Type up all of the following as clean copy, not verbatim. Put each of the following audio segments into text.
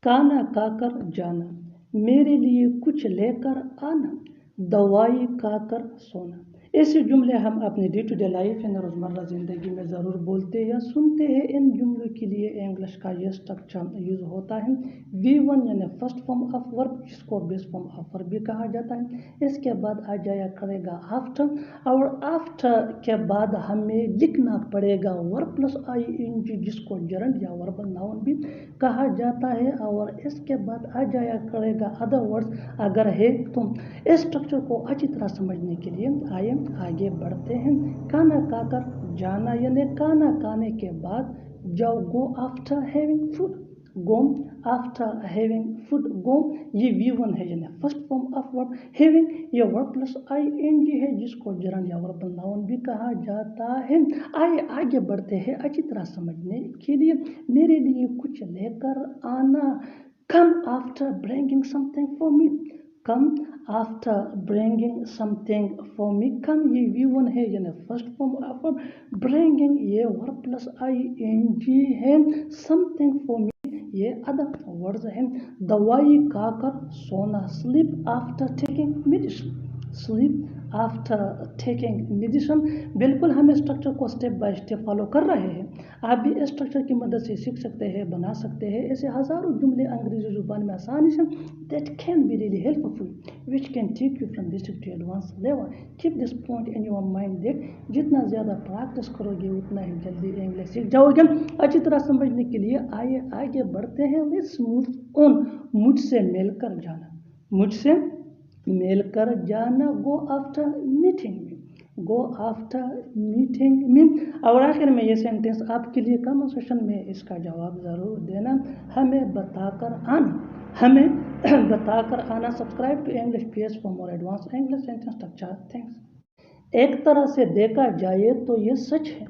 खाना खाकर जाना, मेरे लिए कुछ लेकर आना, दवाई खाकर सोना। ऐसे जुमले हम अपने डे टू डे लाइफ यानी रोज़मर्रा ज़िंदगी में ज़रूर बोलते या सुनते हैं। इन जुमलों के लिए इंग्लिश का ये स्ट्रक्चर यूज़ होता है V1 यानी फर्स्ट फॉर्म ऑफ वर्ब, जिसको बेस फॉर्म ऑफ वर्ब भी कहा जाता है। इसके बाद आ जाया करेगा आफ्टर, और आफ्टर के बाद हमें लिखना पड़ेगा वर्ब प्लस ING, जिसको जरंड या वर्बल नाउन भी कहा जाता है। और इसके बाद आ जाया करेगा अदर वर्ड्स अगर है तो। इस स्ट्रक्चर को अच्छी तरह समझने के लिए आइए आगे बढ़ते हैं। खाना खाकर जाना यानी खाना खाने के बाद जाओ, go after having food, go after having food. Go ये V1 है यानी first form of verb, having ये वर्ब प्लस ING है, जिसको जरंड या वर्बल नाउन भी कहा जाता है। आइए आगे बढ़ते हैं अच्छी तरह समझने के लिए। मेरे लिए कुछ लेकर आना, come after bringing something for me, come after bringing something for me. Come ये V1 है यानी first form of verb, bringing ये वर्ब प्लस ING है, समथिंग फॉर मी ये अदर वर्ड्स हैं। दवाई खाकर सोना, sleep after taking medicine, sleep after taking medicine. बिल्कुल हम इस स्ट्रक्चर को स्टेप बाय स्टेप फॉलो कर रहे हैं। आप भी इस स्ट्रक्चर की मदद से सीख सकते हैं, बना सकते हैं ऐसे हज़ारों जुमले अंग्रेजी ज़ुबान में आसानी से that can be really helpful, which can take you from basic to advanced level. Keep this point in your mind that जितना ज़्यादा प्रैक्टिस करोगे उतना ही जल्दी इंग्लिश सीख जाओगे। अच्छी तरह समझने के लिए आइए आगे बढ़ते हैं। Let's move on. मुझसे मिलकर जाना, मुझसे मिलकर जाना, गो आफ्टर मीटिंग में, गो आफ्टर मीटिंग में। और आखिर में ये सेंटेंस आपके लिए कमेंट सेक्शन में इसका जवाब ज़रूर देना। हमें बताकर आना, हमें बताकर आना। Subscribe to English PS for more advance English sentence structure. Thanks. एक तरह से देखा जाए तो ये सच है,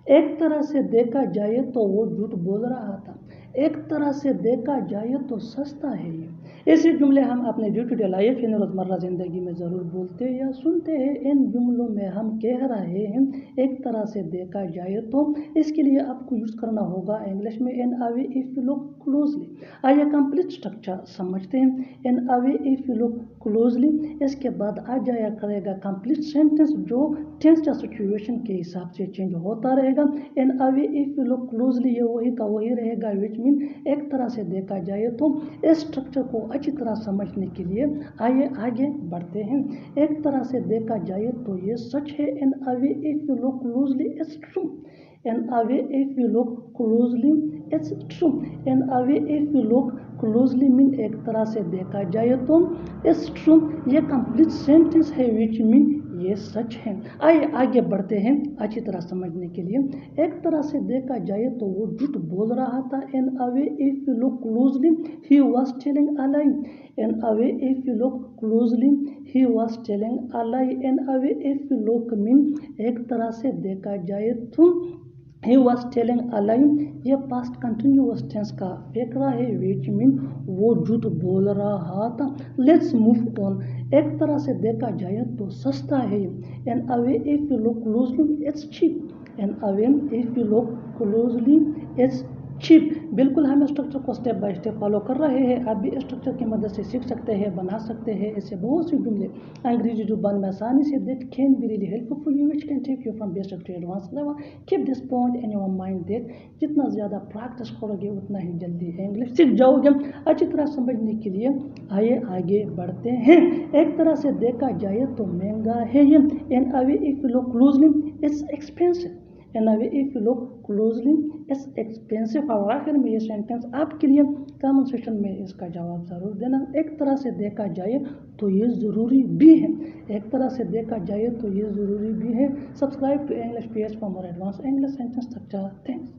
एक तरह से देखा जाए तो वो झूठ बोल रहा था, एक तरह से देखा जाए तो सस्ता है ये। ऐसे जुमले हम अपने डे टू डे लाइफ यानी रोज़मर्रा ज़िंदगी में ज़रूर बोलते या सुनते हैं। इन जुमलों में हम कह रहे हैं एक तरह से देखा जाए तो, इसके लिए आपको यूज़ करना होगा इंग्लिश में in a way if you look closely. आइए कंप्लीट स्ट्रक्चर समझते हैं। एन अ वे इफ यू लुक क्लोजली, इसके बाद आ जाया करेगा कंप्लीट सेंटेंस जो टेंस या सिचुएशन के हिसाब से चेंज होता रहेगा। In a way if you look closely ये वही का वही रहेगा, विच मीन एक तरह से देखा जाए तो। इस स्ट्रक्चर को अच्छी तरह समझने के लिए आइए आगे बढ़ते हैं। एक तरह से देखा जाए तो ये सच है, in a way if you look closely it's true, in a way if you look closely it's true. In a way if you look closely mean एक तरह से देखा जाए तो, इट्स ट्रू ये कंप्लीट सेंटेंस है, विच मीन ये सच है। आइए आगे बढ़ते हैं अच्छी तरह समझने के लिए। एक तरह से देखा जाए तो वो झूठ बोल रहा था, in a way if you look closely he was telling a lie, in a way if you look closely he was telling a lie. In a way if you look mean एक तरह से देखा जाए तो, he was telling a lie ये past continuous tense का फेकरा है, which mean वो झूठ बोल रहा था। Let's move on. एक तरह से देखा जाए तो सस्ता है, in a way if you look closely it's cheap, in a way if you look closely it's cheap. बिल्कुल हम स्ट्रक्चर को स्टेप बाय स्टेप फॉलो कर रहे हैं। आप भी स्ट्रक्चर की मदद से सीख सकते हैं, बना सकते हैं ऐसे बहुत से जुमले अंग्रेजी जुबान में आसानी से। That can be really helpful you, which can take you from basic to advance level. Keep this point in your mind that जितना ज़्यादा प्रैक्टिस करोगे उतना ही जल्दी इंग्लिश सीख जाओगे। अच्छी तरह समझने के लिए आइए आगे बढ़ते हैं। एक तरह से देखा जाए तो महंगा है ये, in a way if you look closely it's expensive, in a way if you look closely it's expensive. और आखिर में ये सेंटेंस आपके लिए कमेंट सेक्शन में इसका जवाब ज़रूर देना। एक तरह से देखा जाए तो ये ज़रूरी भी है, एक तरह से देखा जाए तो ये ज़रूरी भी है। Subscribe to English PS for more advance English sentence structure. Thanks.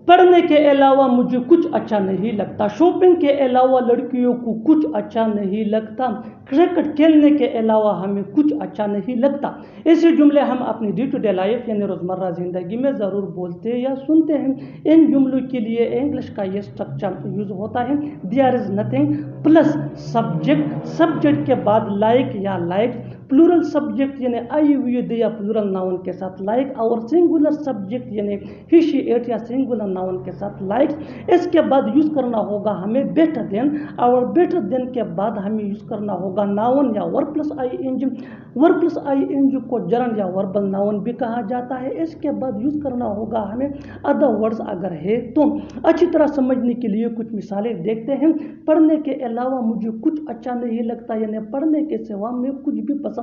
पढ़ने के अलावा मुझे कुछ अच्छा नहीं लगता, शॉपिंग के अलावा लड़कियों को कुछ अच्छा नहीं लगता, क्रिकेट खेलने के अलावा हमें कुछ अच्छा नहीं लगता। ऐसे जुमले हम अपनी डे टू डे लाइफ यानी रोज़मर्रा ज़िंदगी में ज़रूर बोलते या सुनते हैं। इन जुमलों के लिए इंग्लिश का ये स्ट्रक्चर यूज़ होता है, there is nothing plus subject, subject के बाद लाइक या लाइक प्लूरल सब्जेक्ट यानी आई वी दे या प्लूरल नाउन के साथ लाइक, और सिंगुलर सब्जेक्ट यानी ही शी इट या सिंगुलर नाउन के साथ लाइक। इसके बाद यूज़ करना होगा हमें बेटर देन, और बेटर देन के बाद हमें यूज़ करना होगा नाउन या verb plus I N G. Verb plus I N G को जरंड या वर्बल नाउन भी कहा जाता है। इसके बाद यूज़ करना होगा हमें अदर वर्ड्स अगर है तो। अच्छी तरह समझने के लिए कुछ मिसालें देखते हैं। पढ़ने के अलावा मुझे कुछ अच्छा नहीं लगता, यानी पढ़ने के सिवा में कुछ भी पसंद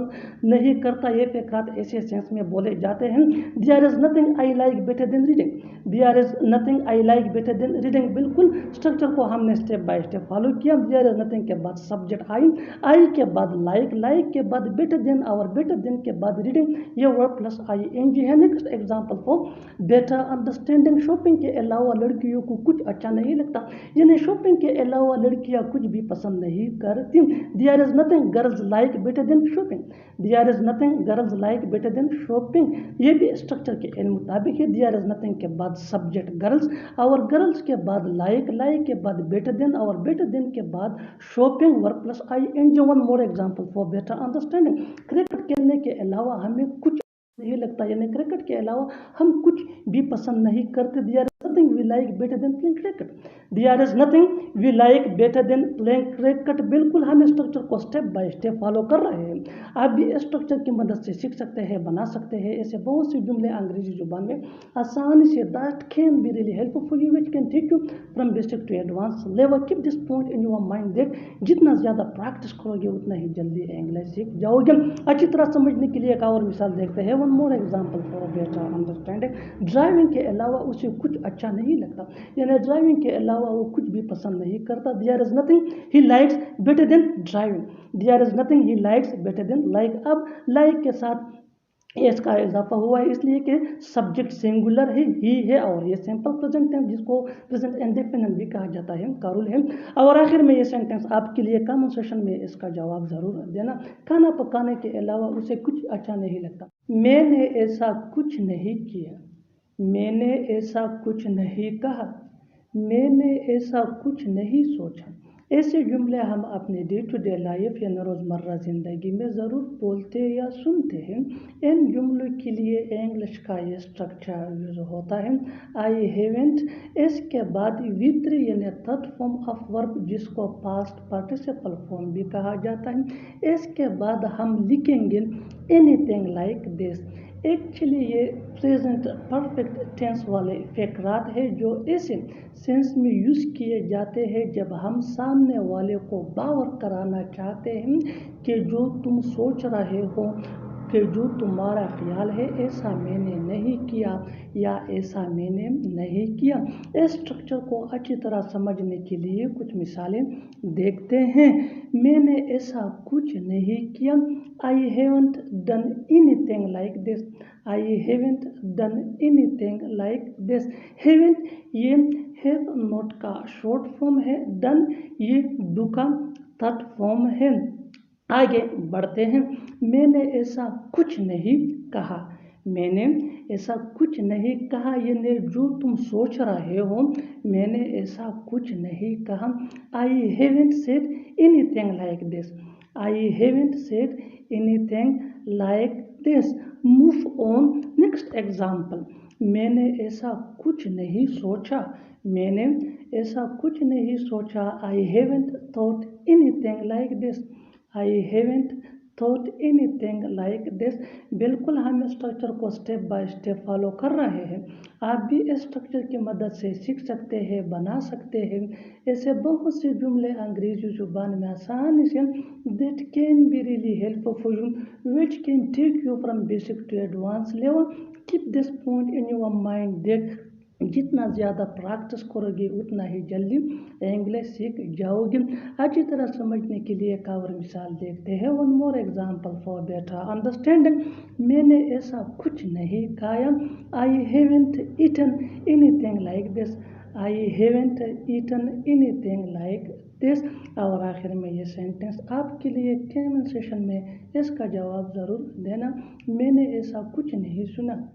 नहीं करता, ये फ़क़रात ऐसे सेंस में बोले जाते हैं। There is nothing I like better than reading. There is nothing I like better than reading. बिल्कुल स्ट्रक्चर को हमने स्टेप बाय स्टेप फॉलो किया। देयर इज़ नथिंग के बाद सब्जेक्ट आई, आई के बाद लाइक, लाइक के बाद बेटर देन, और बेटर देन के बाद रीडिंग, ये verb plus I N G है। Next example for better understanding. Shopping के अलावा लड़कियों को कुछ अच्छा नहीं लगता, यानी शॉपिंग के अलावा लड़कियां कुछ भी पसंद नहीं करती। There is nothing girls like better than shopping. There is nothing girls like better than shopping, ये भी स्ट्रक्चर के मुताबिक है। देयर इज़ नथिंग के बाद सब्जेक्ट गर्ल्स, और गर्ल्स के बाद लाइक, लाइक के बाद बेटर देन, और बेटर देन के बाद shopping, verb plus I N G. One more example for better understanding. Cricket खेलने के अलावा हमें कुछ नहीं लगता, यानी क्रिकेट के अलावा हम कुछ भी पसंद नहीं करते। There is nothing we like better than playing cricket. There is nothing we like better than playing cricket. बिल्कुल हम स्ट्रक्चर को स्टेप बाय स्टेप फॉलो कर रहे हैं। आप भी स्ट्रक्चर की मदद से सीख सकते हैं, बना सकते हैं ऐसे बहुत से जुमले अंग्रेजी जुबान में आसानी से। That can be really helpful for you, which can take you from basic to advance level. Keep this point in your mind that जितना ज़्यादा प्रैक्टिस करोगे उतना ही जल्दी इंग्लिश सीख जाओगे। अच्छी तरह समझने के लिए एक और मिसाल देखते हैं। One more example for better understanding. Driving के अलावा उसे कुछ अच्छा नहीं लगता, यानी ड्राइविंग के अलावा वो कुछ भी पसंद नहीं करता। There is nothing he likes better than driving. There is nothing he likes better than like. अब लाइक के साथ एस का इजाफा हुआ है, इसलिए कि सब्जेक्ट सिंगुलर है, ही है, और ये सिंपल प्रेजेंट टेंस जिसको प्रेजेंट इंडेफिनिट भी कहा जाता है, कारुल है। और आखिर में ये सेंटेंस आपके लिए कमेंट सेक्शन में इसका जवाब ज़रूर देना। खाना पकाने के अलावा उसे कुछ अच्छा नहीं लगता। मैंने ऐसा कुछ नहीं किया, मैंने ऐसा कुछ नहीं कहा, मैंने ऐसा कुछ नहीं सोचा। ऐसे जुमले हम अपने डे टू डे लाइफ यानी रोज़मर्रा ज़िंदगी में ज़रूर बोलते या सुनते हैं। इन जुमलों के लिए इंग्लिश का ये स्ट्रक्चर यूज़ होता है। आई हैवेंट, इसके बाद V3 यानी थर्ड फॉर्म ऑफ वर्ब जिसको पास्ट पार्टिसिपल फॉर्म भी कहा जाता है। इसके बाद हम लिखेंगे एनीथिंग लाइक दिस। एक्चुअली ये प्रेजेंट परफेक्ट टेंस वाले फ़क़रात है जो ऐसे सेंस में यूज़ किए जाते हैं जब हम सामने वाले को बावर कराना चाहते हैं कि जो तुम सोच रहे हो, कि जो तुम्हारा ख्याल है ऐसा मैंने नहीं किया या ऐसा मैंने नहीं किया। इस स्ट्रक्चर को अच्छी तरह समझने के लिए कुछ मिसालें देखते हैं। मैंने ऐसा कुछ नहीं किया। I haven't done anything like this. I haven't done anything like this. Haven't ये हैव नॉट का शॉर्ट फॉर्म है। डन ये डू का थर्ड फॉर्म है। आगे बढ़ते हैं। मैंने ऐसा कुछ नहीं कहा, मैंने ऐसा कुछ नहीं कहा, यानी जो तुम सोच रहे हो मैंने ऐसा कुछ नहीं कहा। I haven't said anything like this. I haven't said anything like this. Move on. Next example. मैंने ऐसा कुछ नहीं सोचा, मैंने ऐसा कुछ नहीं सोचा। I haven't thought anything like this. I haven't thought anything like this. बिल्कुल हम स्ट्रक्चर को स्टेप बाय स्टेप फॉलो कर रहे हैं। आप भी इस स्ट्रक्चर की मदद से सीख सकते हैं, बना सकते हैं ऐसे बहुत से जुमले अंग्रेजी जुबान में आसानी से। That can be really helpful for you, which can take you from basic to advance level. Keep this point in your mind that जितना ज़्यादा प्रैक्टिस करोगे उतना ही जल्दी इंग्लिश सीख जाओगे। अच्छी तरह समझने के लिए एक और मिसाल देखते हैं। One more example for better understanding. मैंने ऐसा कुछ नहीं खाया। I haven't eaten anything like this. I haven't eaten anything like this. और आखिर में ये सेंटेंस आपके लिए कमेंट सेक्शन में इसका जवाब ज़रूर देना। मैंने ऐसा कुछ नहीं सुना।